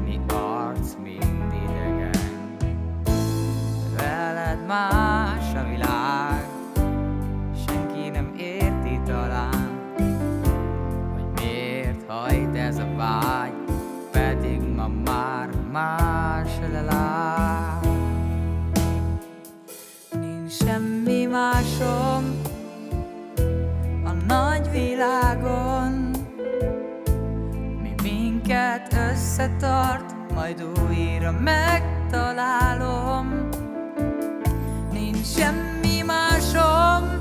ennyi arc mind idegen. Veled más a világ, senki nem érti talán, hogy miért hajt ez a vágy, pedig ma már más lelág. Nincs semmi másom a nagy világon, mi minket összetart, majd újra megtalálom. Nincs semmi másom,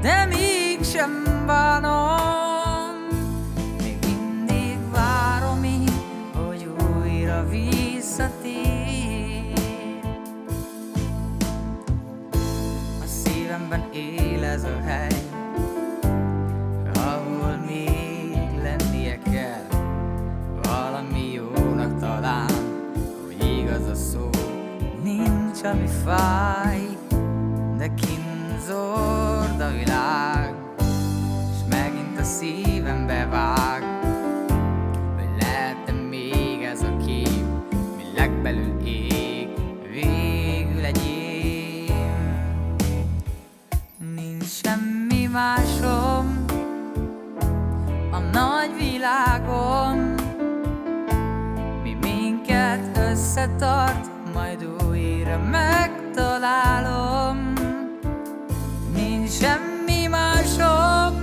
de mégsem bánom, még mindig várom én, hogy újra visszatér. A szívemben él ez a hely, ahol még lennie kell valami jónak talán, hogy igaz a szó, nincs ami fáj, de kínzord a világ, s megint a szívembe vág, hogy lehet-e még ez a kép, mi legbelül ég, végül enyém. Nincs semmi másom a nagy világon, mi minket összetart, majd újra megtalálom. Nincs semmi másom,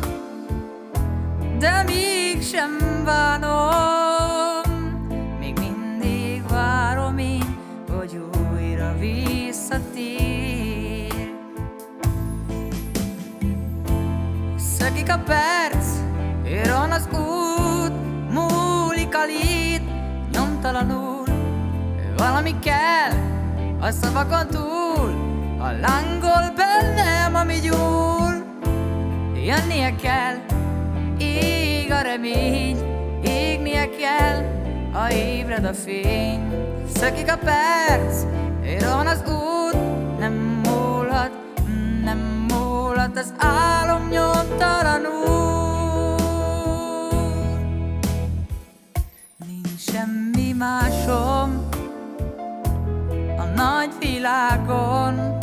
de mégsem bánom, még mindig várom én, hogy újra visszatér. Szökik a perc, éron az út, múlik a lét, nyomtalanul valami kell a szavakon túl, a lángol bennem, ami gyúl. Jönnie kell, ég a remény, égnie kell, ha ébred a fény. Szökik a perc, éron az út, nem múlhat, nem múlhat az álom nyomtalanul. Nincs semmi másom a nagy világon,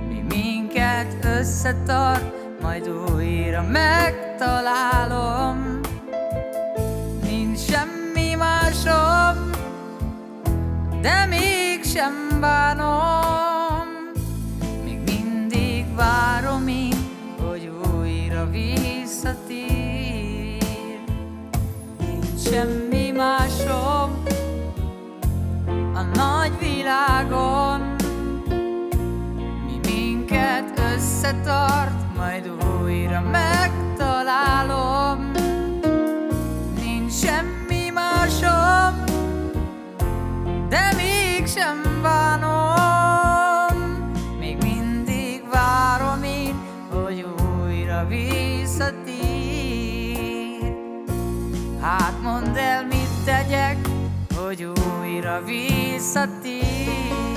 mi minket összetart, majd újra megtalálom. Nincs semmi másom, de mégsem bánom, még mindig várom én, hogy újra visszatér. Nincs semmi másom a nagy világon, mi minket összetart, majd újra megtalálom. Nincs semmi másom, de mégsem bánom, még mindig várom én, hogy újra visszatér. Hát mondd el, mit tegyek, hogy újra visszatér.